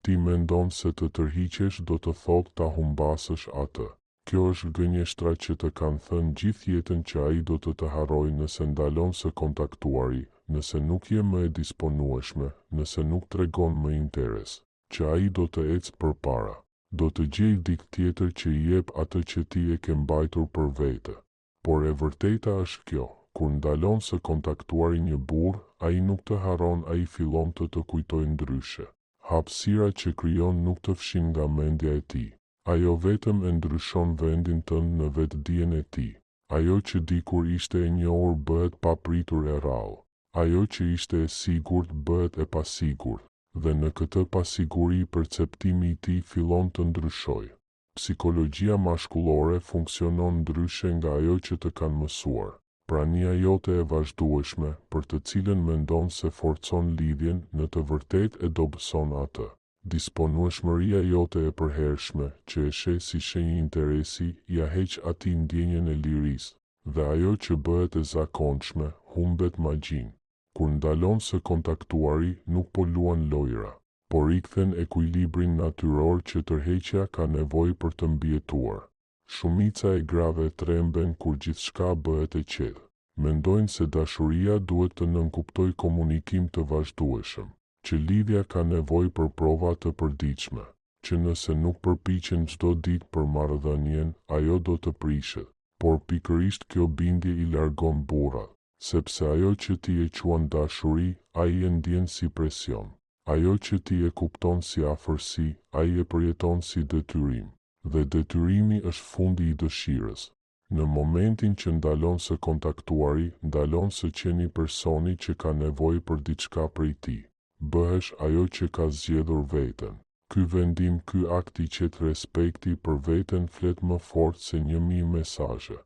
ti mendon se të tërhiqesh do të thotë ta humbasësh atë. Kjo është gënjeshtra që të kanë thënë gjithë jetën që ai do të harrojë nëse ndalon së kontaktuari, nëse nuk je më e disponueshme, nëse nuk tregon më interes, që ai do të ecë përpara. Do të gjej dikë tjetër që i jep atë që ti e ke mbajtur për vete. Por e vërteta është kjo, kur ndalon së kontaktuari një burr, ai nuk të harron, ai fillon të kujtojë ndryshe. Hapësira që krijon nuk të fshin nga mendja e tij. Ajo vetëm e ndryshon vendin tënd në vetdijen e tij. Ajo që dikur ishte e njohur bëhet papritur e rrallë. Ajo që ishte e sigurt bëhet e pasigurt. Dhe në këtë pasiguri perceptimi i tij fillon të ndryshojë. Psikologjia mashkullore funksionon ndryshe nga ajo që të kanë mësuar. Prania jote e vazhdueshme, për të cilën mendon se forcon lidhjen, në të vërtetë e dobëson atë. Disponueshmëria jote e përhershme, që e sheh si shenjë interesi, ja heq atij ndjenjen e lirisë, dhe ajo që bëhet e zakonshme, humbet magjinë. Kur ndalon së kontaktuari, nuk po luan lojra, por rikthen ekuilibrin natyror që tërheqja ka nevojë për të mbijetuar. Shumica e grave tremben kur gjithçka bëhet e qetë. Mendojnë se dashuria duhet të nënkuptojë komunikim të vazhdueshëm, që lidhja ka nevojë për prova të përditshme, që nëse nuk përpiqen çdo ditë për marrëdhënien, ajo do të prishet. Por pikërisht kjo bindje i largon burrat, sepse ajo që ti e quan dashuri, ai e ndjen si presion. Ajo që ti e kupton si afërsi, ai e përjeton si detyrim. Dhe detyrimi është fundi i dëshirës. Në momentin që ndalon së kontaktuari, ndalon së qeni personi që ka nevojë për diçka prej tij. Bëhesh ajo që ka zgjedhur veten. Ky vendim, ky akt i qetë respekti për veten flet më fort se 1000 mesazhe.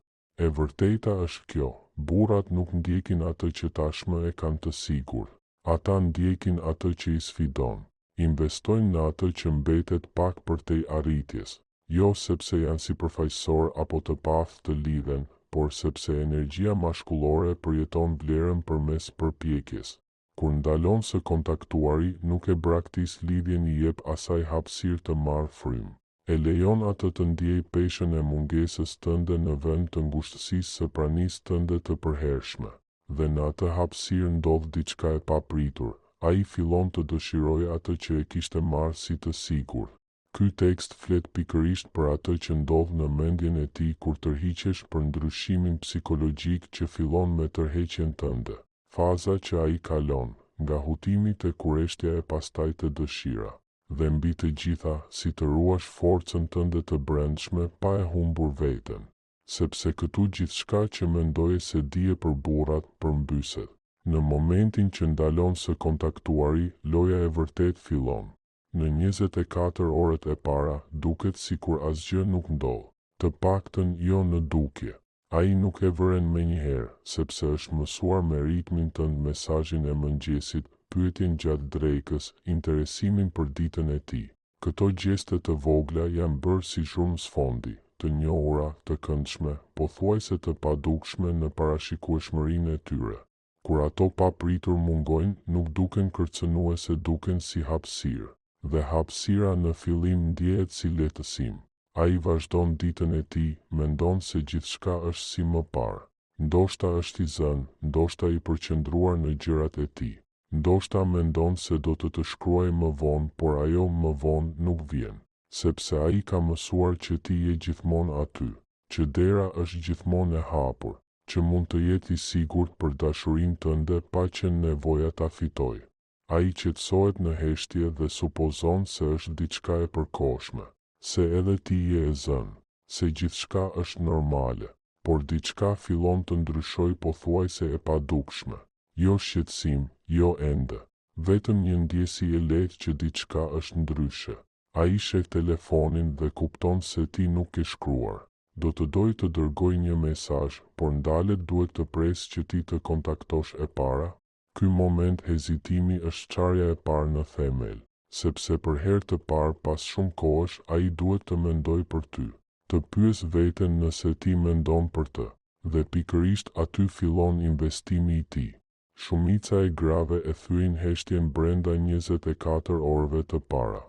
E vërteta është kjo, burrat nuk ndjekin atë që tashmë e kanë të sigurt. Ata ndjekin atë që i sfidon. Investojnë në atë që mbetet pak përtej arritjes. Jo sepse janë sipërfaqësor apo të paftë të lidhen, por sepse energjia mashkullore përjeton vlerën përmes përpjekjes. Kur ndalon së kontaktuari, nuk e braktis lidhjen, i jep asaj hapësirë të marrë frymë. E lejon atë të ndjej peshën e mungesës tënde në vend të ngushtësisë së pranisë tënde të përhershme. Dhe në atë hapësirë ndodh diçka e papritur. Ai fillon të dëshirojë atë që e kishte marrë si të sigurt. Ky tekst flet pikërisht për atë që ndodh në mendjen e tij kur tërhiqesh, për ndryshimin psikologjik që fillon me tërheqjen tënde. Faza që ai kalon, nga hutimi te kurreshtja e pastaj te dëshira. Dhe mbi të gjitha, si të ruash forcën tënde të brendshme pa e humbur veten. Sepse këtu gjithçka që mendoje se dije për burrat përmbyset. Në momentin që ndalon së kontaktuari, loja e vërtet fillon. Në 24 orët e para, duket sikur asgjë nuk ndodh, të paktën jo në dukje. Ai nuk e vëren menjëherë, sepse është mësuar me ritmin tënd, mesazhin e mëngjesit, pyetjen gjatë drekës, interesimin për ditën e tij. Këto gjeste të vogla janë bërë si zhurmësfondi, të njohura, të këndshme, pothuajse të padukshme në parashikueshmërinë e tyre. Kur ato papritur mungojnë, nuk duken kërcënuese, duken si hapësirë. Dhe hapësira në fillim ndjehet si lehtësim. Ai vazhdon ditën e tij, mendon se gjithçka është si më parë. Ndoshta është i zënë, ndoshta i përqendruar në gjërat e tij. Ndoshta mendon se do të shkruajë më vonë, por ajo më vonë nuk vjen, sepse ai ka mësuar që ti je gjithmonë aty, që dera është gjithmonë e hapur, që mund të jetë i sigurt për dashurinë tënde pa qenë nevoja ta fitojë. Ai qetësohet në heshtje dhe supozon se është diçka e përkohshme, se edhe ti je e zënë, se gjithçka është normale, por diçka fillon të ndryshojë pothuajse e padukshme. Jo shqetësim, jo ende, vetëm një ndjesi e lehtë që diçka është ndryshe. Ai sheh telefonin dhe kupton se ti nuk ke shkruar. Do të dojë të dërgoj një mesazh, por ndalet, duhet të presë që ti të kontaktosh e para. Ky moment hezitimi është çarja e parë në themel, sepse për herë të parë pas shumë kohësh ai duhet të mendojë për ty, të pyes veten nëse ti mendon për të, dhe pikërisht aty fillon investimi i tij. Shumica e grave e thyen heshtjen brenda 24 orëve të para.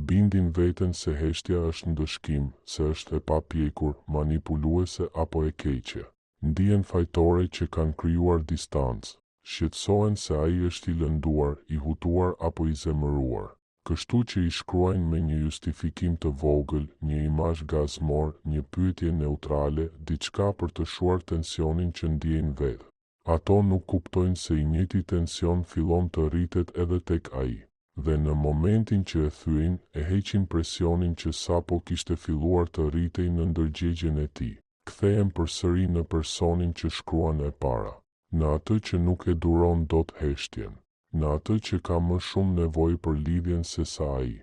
Bindin veten se heshtja është ndëshkim, se është e papjekur, manipuluese apo e keqe. Ndihen fajtore që kanë krijuar distancë. Shqetësohen se ai është i lënduar, i hutuar apo i zemëruar. Kështu që i shkruajnë me një justifikim të vogël, një imazh gazmor, një pyetje neutrale, diçka për të shuar tensionin që ndjejnë vetë. Ato nuk kuptojnë se i njëjti tension fillon të rritet edhe tek ai. Dhe në momentin që e thyen, e heqin presionin që sapo kishte filluar të rritej në ndërgjegjen e tij. Kthehen përsëri në personin që shkruan e para, në atë që nuk e duron dot heshtjen, në atë që ka më shumë nevojë për lidhjen se sa ai.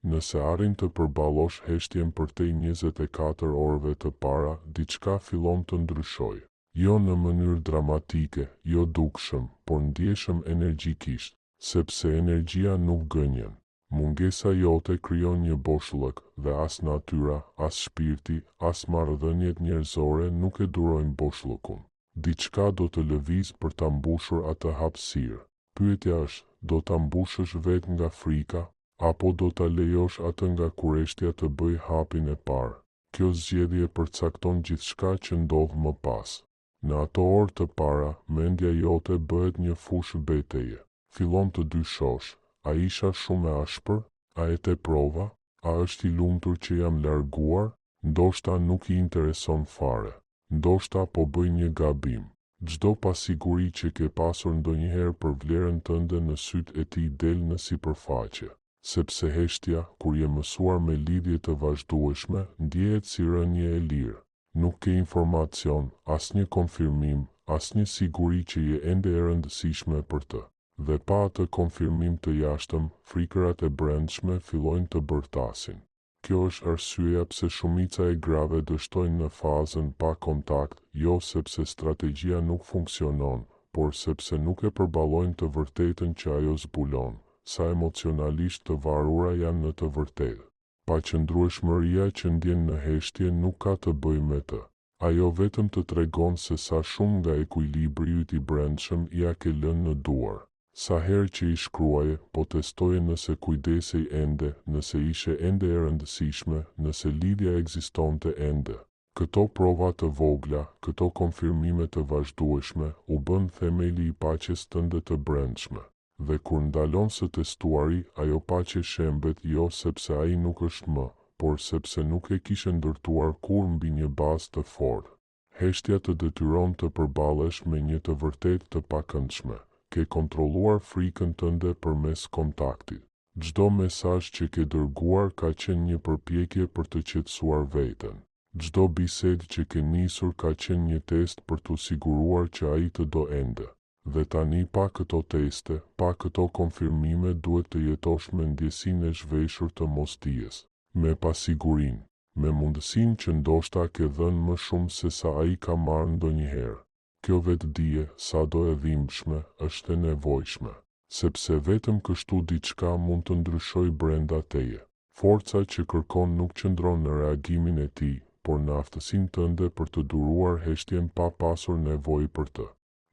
Nëse arrin të përballosh heshtjen përtej 24 orëve të para, diçka fillon të ndryshojë. Jo në mënyrë dramatike, jo dukshëm, por ndjeshëm energjikisht, sepse energjia nuk gënjen. Mungesa jote krijon një boshllëk dhe as natyra, as shpirti, as marrëdhëniet njerëzore nuk e durojnë boshllëkun. Diçka do të lëviz për ta mbushur atë hapësirë. Pyetja është, do ta mbushësh vetë nga frika, apo do ta lejosh atë nga kureshtja të bëj hapin e parë? Kjo zgjedhje përcakton gjithçka që ndodh më pas. Në ato orë të para, mendja jote bëhet një fushë betejë. Fillon të dyshosh, a isha shumë e ashpër? A e teprova? A është i lumtur që jam larguar? Ndoshta nuk i intereson fare. Ndoshta po bëj një gabim. Çdo pasiguri që ke pasur ndonjëherë për vlerën tënde në sytë e tij del në sipërfaqe, sepse heshtja, kur je mësuar me lidhje të vazhdueshme, ndjehet si rënje e lirë. Nuk ke informacion, asnjë konfirmim, asnjë siguri që je ende e rëndësishme për të. Dhe pa atë konfirmim të jashtëm, frikërat e brendshme fillojnë të bërtasin. Kjo është arsyeja pse shumica e grave dështojnë në fazën pa kontakt, jo sepse strategjia nuk funksionon, por sepse nuk e përballojnë të vërtetën që ajo zbulon, sa emocionalisht të varura janë në të vërtetë. Paqëndrueshmëria që ndjen në heshtje nuk ka të bëjë me të. Ajo vetëm të tregon se sa shumë nga ekuilibri yt i brendshëm ja ke lënë në duar. Sa herë që i shkruaje, po testoje nëse kujdesej ende, nëse ishe ende e rëndësishme, nëse lidhja ekzistonte ende. Këto prova të vogla, këto konfirmime të vazhdueshme, u bën themeli i paqes tënde të brendshme. Dhe kur ndalon së testuari, ajo paqe shembet jo sepse ai nuk është më, por sepse nuk e kishe ndërtuar kur mbi një bazë të fortë. Heshtja të detyron të përballesh me një të vërtetë të pakëndshme. Ke kontrolluar frikën tënde përmes kontaktit. Çdo mesazh që ke dërguar ka qenë një përpjekje për të qetësuar veten. Çdo bisedë që ke nisur ka qenë një test për t'u siguruar që ai të do ende. Dhe tani pa këto teste, pa këto konfirmime duhet të jetosh me ndjesinë e zhveshur të mosdijes, me pasigurinë, me mundësinë që ndoshta ke dhënë më shumë se sa ai ka marrë ndonjëherë. Kjo vetëdije, sado e dhimbshme, është e nevojshme, sepse vetëm kështu diçka mund të ndryshojë brenda teje. Forca që kërkon nuk qëndron në reagimin e tij, por në aftësinë tënde për të duruar heshtjen pa pasur nevojë për të.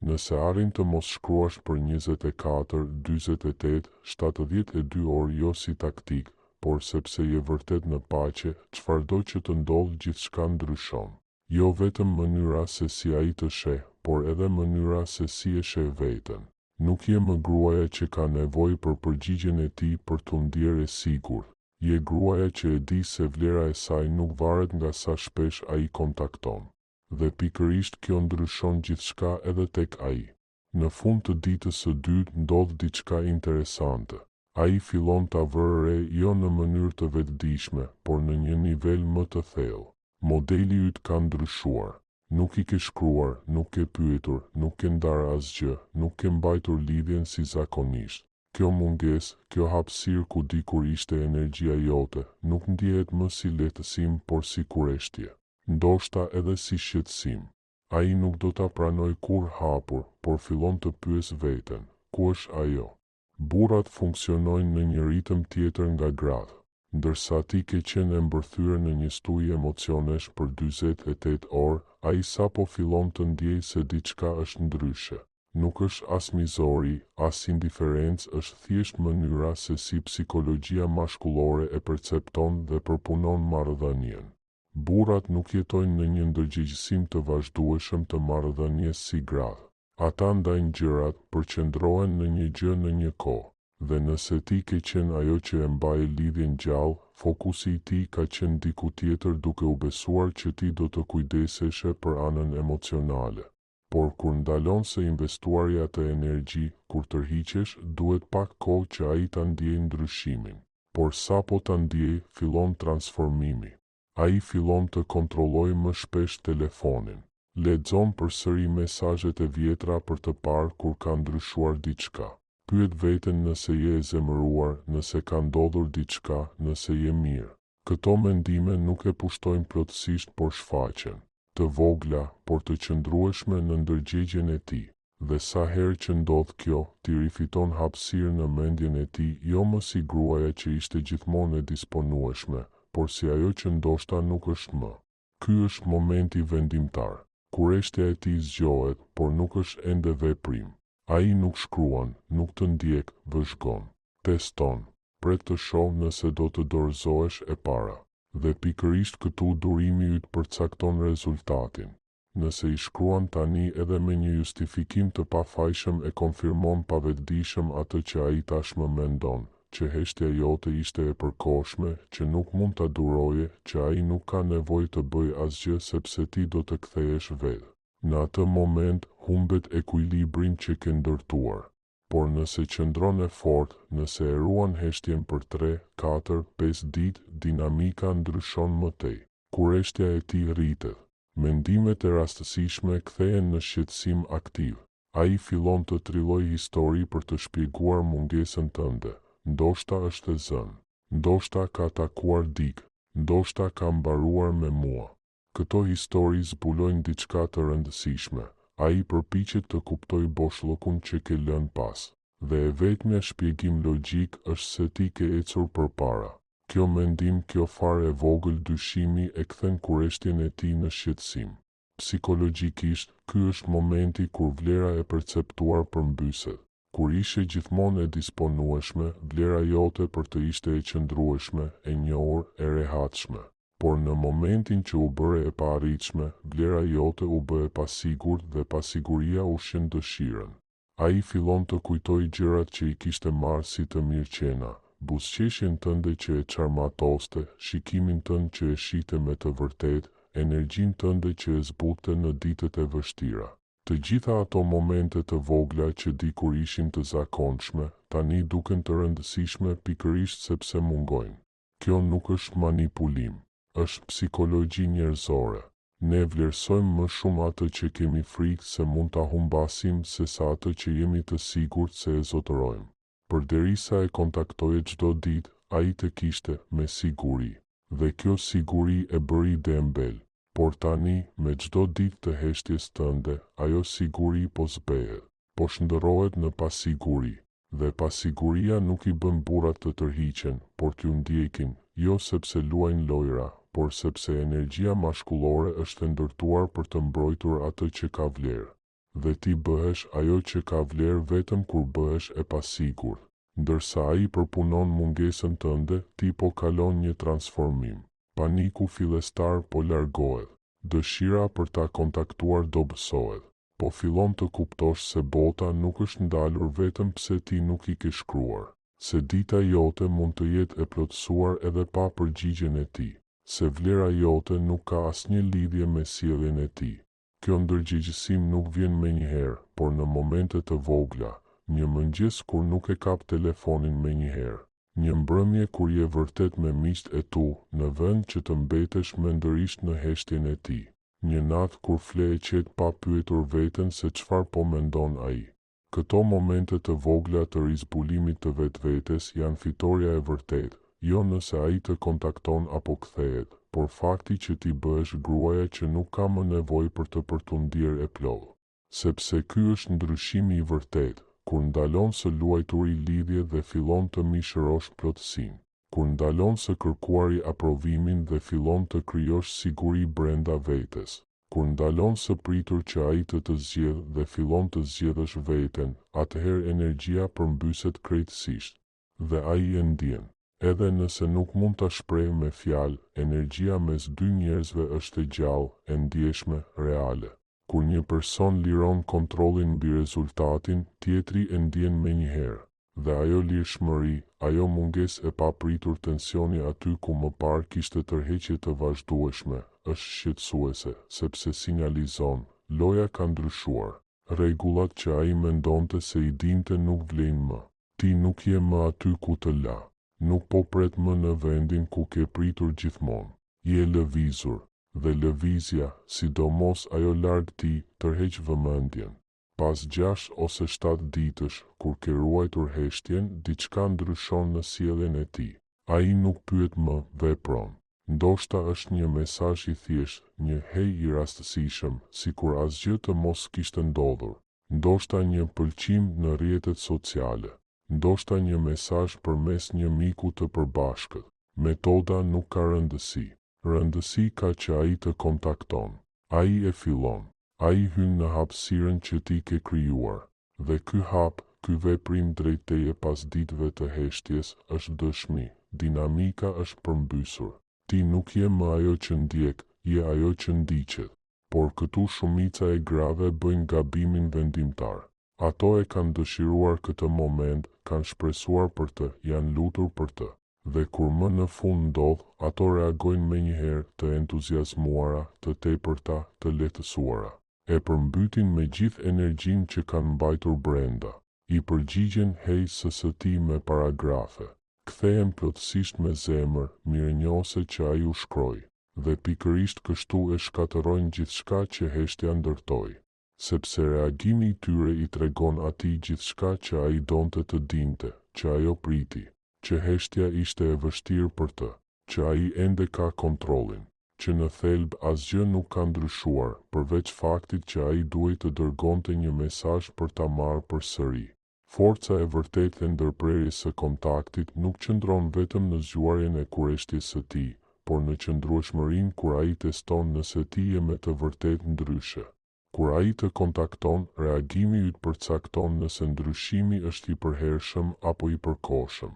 Nëse arrin të mos shkruash për 24, 48, 72 orë jo si taktik, por sepse je vërtet në paqe, çfarëdo që të ndodh gjithçka ndryshon. Jo vetëm mënyra se si ai të sheh, por edhe mënyra se si e sheh veten. Nuk je më gruaja që ka nevojë për përgjigjen e tij për t'u ndjerë e sigurt. Je gruaja që e di se vlera e saj nuk varet nga sa shpesh ai kontakton. Dhe pikërisht kjo ndryshon gjithçka edhe tek ai. Në fund të ditës së dytë ndodh diçka interesante. Ai fillon ta vërë re jo në mënyrë të vetëdijshme, por në një nivel më të thellë. Modeli yt ka ndryshuar. Nuk i ke shkruar, nuk ke pyetur, nuk ke ndarë asgjë, nuk ke mbajtur lidhjen si zakonisht. Kjo mungesë, kjo hapësirë ku dikur ishte energjia jote, nuk ndjehet më si lehtësim, por si kureshtje. Ndoshta edhe si shqetësim. Ai nuk do ta pranoj kur hapur, por fillon të pyes veten, ku është ajo? Burrat funksionojnë në një ritëm tjetër nga gratë. Ndërsa ti ke qenë e mbërthyer në një stujë emocionesh për 48 orë, ai sapo fillon të ndjejë se diçka është ndryshe. nuk është as mizori, as indiferencë, është thjesht mënyra se si psikologjia mashkullore e percepton dhe përpunon marrëdhënien. Burrat nuk jetojnë në një ndërgjegjësim të vazhdueshëm të marrëdhënies si gratë. Ata ndajnë gjërat, përqendrohen në një gjë në një kohë, dhe nëse ti ke qenë ajo që e mbaje lidhjen gjallë, fokusi i ti ka qenë diku tjetër duke u besuar që ti do të kujdeseshe për anën emocionale. Por kur ndalon se investuarja të energji, kur tërhiqesh, duhet pak kohë që ai ta ndjejë ndryshimin. Por sapo ta ndjej, fillon transformimi. Ai fillon të kontrollojë më shpesh telefonin. Lexon përsëri mesazhet e vjetra për të parë kur ka ndryshuar diçka. Pyet veten nëse je e zemëruar, nëse ka ndodhur diçka, nëse je mirë. Këto mendime nuk e pushtojnë plotësisht, por shfaqen. Të vogla, por të qëndrueshme në ndërgjegjen e tij. Dhe sa herë që ndodh kjo, ti rifiton hapësirë në mendjen e tij, jo më si gruaja që ishte gjithmonë e disponueshme, por si ajo që ndoshta nuk është më. Ky është momenti vendimtar. Kurreshtja e tij zgjohet, por nuk është ende veprim. Ai nuk shkruan, nuk të ndjek, vëzhgon. Teston, pret të shoh nëse do të dorëzohesh e para. Dhe pikërisht këtu durimi yt përcakton rezultatin. Nëse i shkruan tani edhe me një justifikim të pafajshëm e konfirmon pavetëdijshëm atë që ai tashmë mendon, që heshtja jote ishte e përkohshme, që nuk mund ta duroje, që ai nuk ka nevojë të bëjë asgjë sepse ti do të kthehesh vetë. Në atë moment humbet ekuilibrin që ke ndërtuar. Por nëse qëndron e fortë, nëse e ruan heshtjen për 3, 4, 5 ditë, dinamika ndryshon më tej. Kurreshtja e tij rritet. Mendimet e rastësishme kthehen në shqetësim aktiv. Ai fillon të trillojë histori për të shpjeguar mungesën tënde. Ndoshta është e zënë, ndoshta ka takuar dikë, ndoshta ka mbaruar me mua. Këto histori zbulojnë diçka të rëndësishme. Ai përpiqet të kuptojë boshllëkun që ke lënë pas. Dhe e vetmja shpjegim logjik është se ti ke ecur përpara. Kjo mendim, kjo farë e vogël dyshimi e kthen kurreshtjen e tij në shqetësim. Psikologjikisht, ky është momenti kur vlera e perceptuar përmbyset. Kur ishe gjithmonë e disponueshme, vlera jote për të ishte e qëndrueshme, e njohur, e rehatshme. Por në momentin që u bëre e paarritshme, vlera jote u bë e pasigurt dhe pasiguria ushqen dëshirën. Ai fillon të kujtojë gjërat që i kishte marrë si të mirëqena, buzëqeshjen tënde që e çarmatoste, shikimin tënd që e shite me të vërtetë, energjinë tënde që e zbute në ditët e vështira. Të gjitha ato momente të vogla që dikur ishin të zakonshme, tani duken të rëndësishme pikërisht sepse mungojnë. Kjo nuk është manipulim, është psikologji njerëzore. Ne vlerësojmë më shumë atë që kemi frikë se mund ta humbasim sesa atë që jemi të sigurt se e zotërojmë. Përderisa e kontaktoje çdo ditë, ai të kishte me siguri, dhe kjo siguri e bëri dembel. Por tani, me çdo ditë të heshtjes tënde, ajo siguri po zbehet, po shndërrohet në pasiguri, dhe pasiguria nuk i bën burrat të tërhiqen, por t'ju ndjekin, jo sepse luajnë lojra, por sepse energjia mashkullore është e ndërtuar për të mbrojtur atë që ka vlerë. Dhe ti bëhesh ajo që ka vlerë vetëm kur bëhesh e pasigurt. Ndërsa ai përpunon mungesën tënde, ti po kalon një transformim. Paniku fillestar po largohet. Dëshira për ta kontaktuar dobësohet. Po fillon të kuptosh se bota nuk është ndalur vetëm pse ti nuk i ke shkruar. Se dita jote mund të jetë e plotësuar edhe pa përgjigjen e tij. Se vlera jote nuk ka asnjë lidhje me sjelljen e tij. Kjo ndërgjegjësim nuk vjen menjëherë, por në momente të vogla. Një mëngjes kur nuk e kap telefonin menjëherë. Një mbrëmje kur je vërtet me miqt e tu, në vend që të mbetesh mendërisht në heshtjen e tij. Një natë kur fle e qet pa pyetur veten se çfarë po mendon ai. Këto momente të vogla të rizbulimit të vetvetes janë fitoria e vërtetë, jo nëse ai të kontakton apo kthehet, por fakti që ti bëhesh gruaja që nuk ka më nevojë për të përtundir e plot. Sepse ky është ndryshimi i vërtetë. Kur ndalon së luajturi lidhje dhe fillon të mishërosh plotësinë, kur ndalon së kërkuari aprovimin dhe fillon të krijosh siguri brenda vetes, Kur ndalon së pritur që ai të zgjedh dhe fillon të zgjedhësh veten, atëherë energjia përmbyset krejtësisht, dhe ai e ndjen. Edhe nëse nuk mund ta shpreh me fjalë, energjia mes dy njerëzve është e gjallë, e ndjeshme, reale. Kur një person liron kontrollin mbi rezultatin, tjetri e ndjen menjëherë. Dhe ajo lirshmëri, ajo mungesë e papritur, tensioni aty ku më parë kishte tërheqje të vazhdueshme, është shqetësuese, sepse sinjalizon, loja ka ndryshuar. Rregullat që ai mendonte se I dinte nuk vlen më. Ti nuk je më aty ku të la. Nuk po pret më në vendin ku ke pritur gjithmonë. Je lëvizur, dhe lëvizja, sidomos ajo larg ti, tërheq vëmendjen. Pas 6 ose 7 ditësh, kur ke ruajtur heshtjen, diçka ndryshon në sjelljen e tij. Ai nuk pyet më, vepron. Ndoshta është një mesazh I thjeshtë, një hey I rastësishëm, sikur asgjë të mos kishte ndodhur. Ndoshta një pëlqim në rrjetet sociale. Ndoshta një mesazh përmes një miku të përbashkët. Metoda nuk ka rëndësi. Rëndësi ka që ai të kontakton. Ai e fillon. Ai hyn në hapësirën që ti ke krijuar. Dhe ky hap, ky veprim drejt teje pas ditëve të heshtjes, është dëshmi. Dinamika është përmbysur. Ti nuk je më ajo që ndjek, je ajo që ndiqet. Por këtu shumica e grave bëjnë gabimin vendimtar. Ato e kanë dëshiruar këtë moment, kanë shpresuar për të, janë lutur për të. Dhe kur më në fund ndodh, ato reagojnë menjëherë, të entuziazmuara, të tepërta, të lehtësuara. E përmbytin me gjithë energjinë që kanë mbajtur brenda. I përgjigjen hejsës së tij me paragrafe. Kthehen plotësisht me zemër, mirënjohëse që ai u shkroi. Dhe pikërisht kështu e shkatërrojnë gjithçka që heshtja ndërtoi. Sepse reagimi I tyre I tregon atij gjithçka që ai donte të dinte, që ajo priti, që heshtja ishte e vështirë për të, që ai ende ka kontrollin, që në thelb asgjë nuk ka ndryshuar, përveç faktit që ai duhej të dërgonte një mesazh për ta marrë përsëri. Forca e vërtetë e ndërprerjes së kontaktit nuk qëndron vetëm në zgjuarjen e kurreshtjes së tij, por në qëndrueshmërinë kur ai teston nëse ti je me të vërtetë ndryshe. Kur ai të kontakton, reagimi yt përcakton nëse ndryshimi është I përhershëm apo I përkohshëm.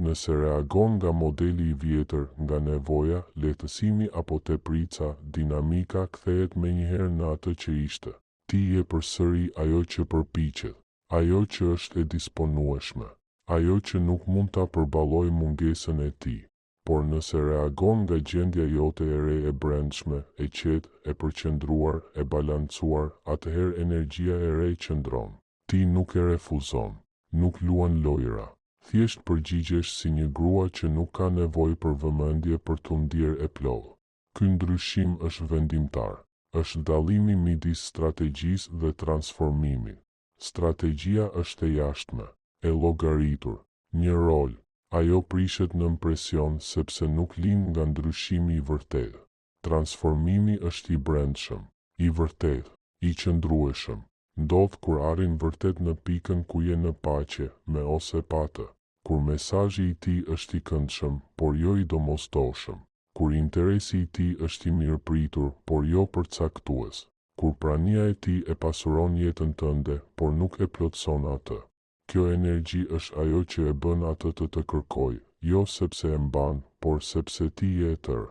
Nëse reagon nga modeli I vjetër, nga nevoja, lehtësimi apo teprica, dinamika kthehet menjëherë në atë që ishte. Ti je përsëri ajo që përpiqet, ajo që është e disponueshme, ajo që nuk mund ta përballojë mungesën e tij. Por nëse reagon nga gjendja jote e re e brendshme, e qetë, e përqendruar, e balancuar, atëherë energjia e re qëndron. Ti nuk e refuzon, nuk luan lojra. Thjesht përgjigjesh si një grua që nuk ka nevojë për vëmendje për t'u ndier e plotë. Ky ndryshim është vendimtar. Është dallimi midis strategjisë dhe transformimit. Strategjia është e jashtme, e llogaritur, një rol. Ajo prishet në presion sepse nuk lind nga ndryshimi I vërtetë. Transformimi është I brendshëm, I vërtetë, I qëndrueshëm. Ndodh kur arrin vërtet në pikën ku je në paqe, me ose pa të. Kur mesazhi I tij është I këndshëm, por jo I domosdoshëm. Kur interesi I tij është I mirëpritur, por jo përcaktues. Kur prania e tij e pasuron jetën tënde, por nuk e plotëson atë. Kjo energji është ajo që e bën atë të kërkojë, jo sepse e mban, por sepse ti je e tërë.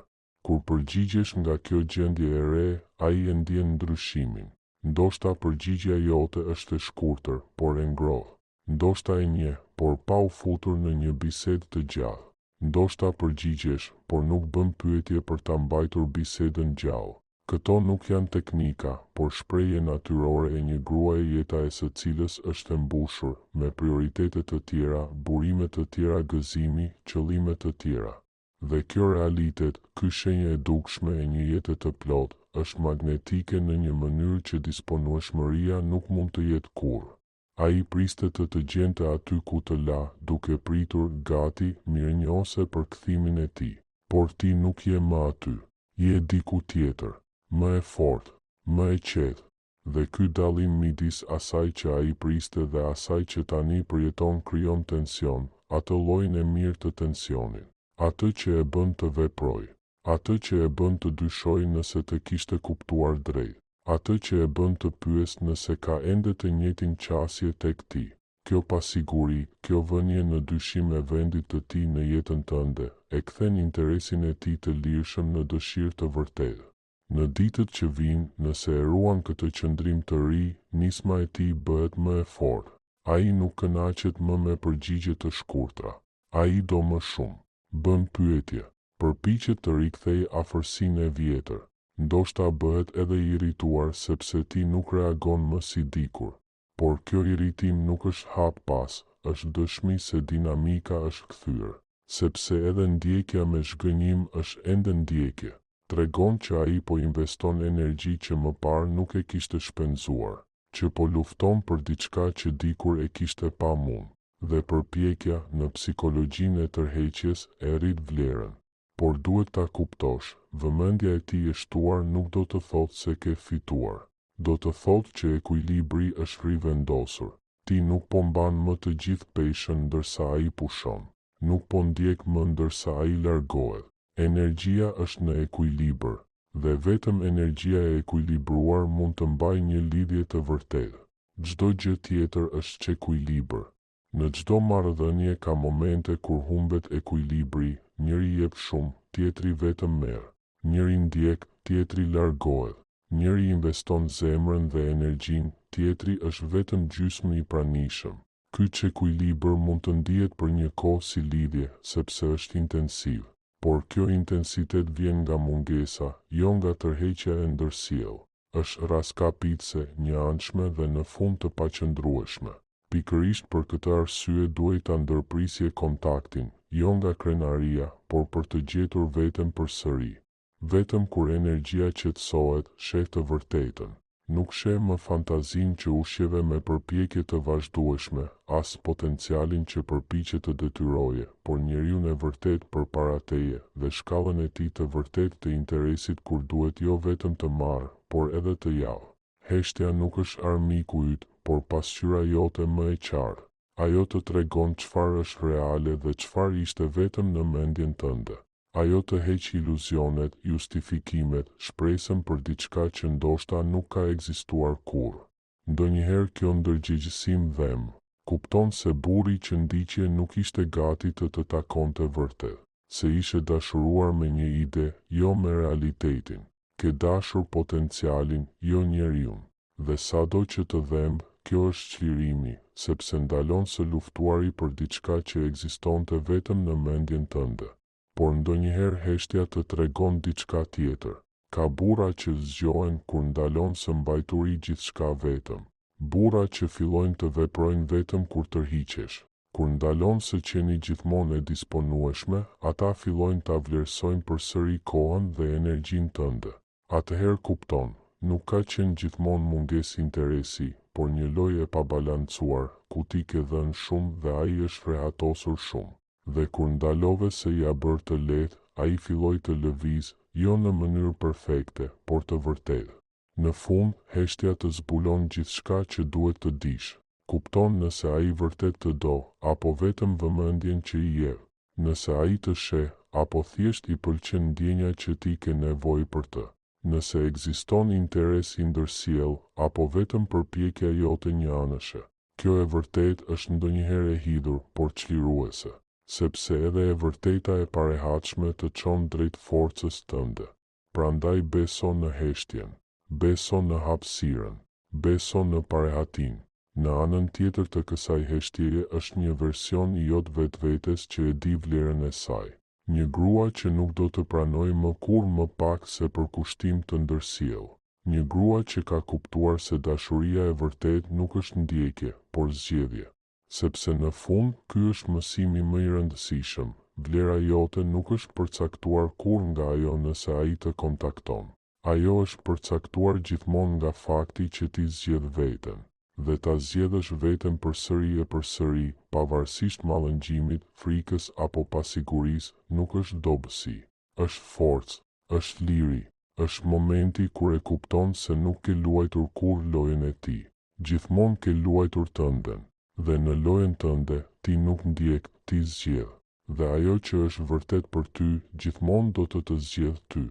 Kur përgjigjesh nga kjo gjendje e re, ai e ndjen ndryshimin. Ndoshta përgjigjja jote është e shkurtër, por e ngrohtë. Ndoshta e njeh, por pa u futur në një bisedë të gjallë. Ndoshta përgjigjesh, por nuk bën pyetje për ta mbajtur bisedën gjallë. Këto nuk janë teknika, por shprehje natyrore e një gruaje jeta e së cilës është e mbushur me prioritete të tjera, burime të tjera gëzimi, qëllime të tjera. Dhe kjo realitet, ky shenjë e dukshme e një jete të plotë, është magnetike në një mënyrë që disponueshmëria nuk mund të jetë kurrë. Ai priste të gjente aty ku të la, duke pritur, gati, mirënjohëse për kthimin e tij. Por ti nuk je më aty, je diku tjetër. Më e fortë, më e qetë, dhe ky dallim midis asaj që ai priste dhe asaj që tani përjeton krijon tension, atë llojin e mirë të tensionit, atë që e bën të veprojë. atë që e bën të dyshoj nëse të kishte kuptuar drejt, atë që e bën të pyes nëse ka ende të njëjtin qasje tek ti. Kjo pasiguri, kjo vënie në dyshim e vendit të tij në jetën tënde, e kthen interesin e tij të lirshëm në dëshirë të vërtetë. Në ditët që vijnë, nëse e ruan këtë qëndrim të ri, nisma e tij bëhet më e fortë. Ai nuk kënaqet më me përgjigje të shkurtra. Ai do më shumë. Bën pyetje. Përpiqet të rikthejë afërsinë e vjetër. Ndoshta bëhet edhe i irrituar sepse ti nuk reagon më si dikur. Por kjo irritim nuk është hap pas, është dëshmi se dinamika është kthyer. Sepse edhe ndjekja me zhgënjim është ende ndjekje. Tregon që ai po investon energji që më parë nuk e kishte shpenzuar, që po lufton për diçka që dikur e kishte pa mund, dhe përpjekja në psikologjinë e tërheqjes e rrit vlerën. Por duhet ta kuptosh, vëmendja e tij e shtuar nuk do të thotë se ke fituar. Do të thotë që ekuilibri është rivendosur. Ti nuk po mban më të gjithë peshën ndërsa ai pushon. Nuk po ndjek më ndërsa ai largohet. Energjia është në ekuilibër, dhe vetëm energjia e ekuilibruar mund të mbajë një lidhje të vërtetë. Çdo gjë tjetër është çekuilibër. Në çdo marrëdhënie ka momente kur humbet ekuilibri, njëri jep shumë, tjetri vetëm merr. Njëri ndjek, tjetri largohet. Njëri investon zemrën dhe energjinë, tjetri është vetëm gjysmë i pranishëm. Ky çekuilibër mund të ndihet për një kohë si lidhje, sepse është intensiv. Por kjo intensitet vjen nga mungesa, jo nga tërheqja e ndërsjellë. Është raskapitse, një anshme dhe në fund të paqëndrueshme. Pikërisht për këtë arsye duhet ta ndërprisje kontaktin, jo nga krenaria, por për të gjetur veten përsëri. Vetëm kur energjia qetësohet, sheh të vërtetën. Nuk sheh më fantazinë që ushqeve me përpjekje të vazhdueshme, as potencialin që përpiqet të detyroje, por njeriun e vërtet përpara teje dhe shkallën e tij të vërtet të interesit kur duhet jo vetëm të marrë, por edhe të javë. Heshtja nuk është armiku yt, por pasqyra jote më e qartë. Ajo të tregon çfarë është reale dhe çfarë ishte vetëm në mendjen tënde. Ajo të heq iluzionet, justifikimet, shpresën për diçka që ndoshta nuk ka ekzistuar kurrë. Ndonjëherë kjo ndërgjegjësim dhem. Kupton se burri që ndiqje nuk ishte gati të takonte vërtet, se ishe dashuruar me një ide, jo me realitetin. Ke dashur potencialin, jo njeriun. Dhe sado që të dhemb, kjo është çlirimi, sepse ndalon së luftuari për diçka që ekzistonte vetëm në mendjen tënde. Por ndonjëherë heshtja të tregon diçka tjetër. Ka burra që zgjohen kur ndalon së mbajturi gjithçka vetëm. Burra që fillojnë të veprojnë vetëm kur tërhiqesh. Kur ndalon së qeni gjithmonë e disponueshme, ata fillojnë ta vlerësojnë përsëri kohën dhe energjinë tënde. Atëherë kupton, nuk ka qenë gjithmonë mungesë interesi, por një lojë e pabalancuar, ku ti ke dhënë shumë dhe ai është rehatosur shumë. Dhe kur ndalove se ja bër të lehtë, ai filloi të lëviz, jo në mënyrë perfekte, por të vërtetë. Në fund, heshtja të zbulon gjithçka që duhet të dish. Kupton nëse ai vërtet të do, apo vetëm vëmendjen që i jep. Nëse ai të sheh, apo thjesht i pëlqen ndjenja që ti ke nevojë për të. Nëse ekziston interes i ndërsjellë, apo vetëm përpjekja jote njëanëshe. Kjo e vërtet është ndonjëherë e hidhur, por çliruese. Sepse edhe e vërteta e parehatshme të çon drejt forcës tënde. Prandaj beso në heshtjen, beso në hapësirën, beso në parehatin. Në anën tjetër të kësaj heshtjeje është një version i jot vetvetes që e di vlerën e saj. Një grua që nuk do të pranoj më kur më pak se për kushtim të ndërsjellë. Një grua që ka kuptuar se dashuria e vërtet nuk është ndjekje, por zgjedhje. Sepse në fund, ky është mësimi më i rëndësishëm. Vlera jote nuk është përcaktuar kur nga ajo nëse ai të kontakton. Ajo është përcaktuar gjithmonë nga fakti që ti zgjedh veten. Dhe ta zgjedhësh veten përsëri, pavarësisht mallëngjimit, frikës apo pasigurisë, nuk është dobësi. Është forcë, është liri, është momenti kur e kupton se nuk ke luajtur kurrë lojën e tij. Gjithmonë ke luajtur tënden. Dhe në lojën tënde, ti nuk ndjek, ti zgjedh. dhe ajo që është vërtet për ty gjithmonë do të zgjedh ty.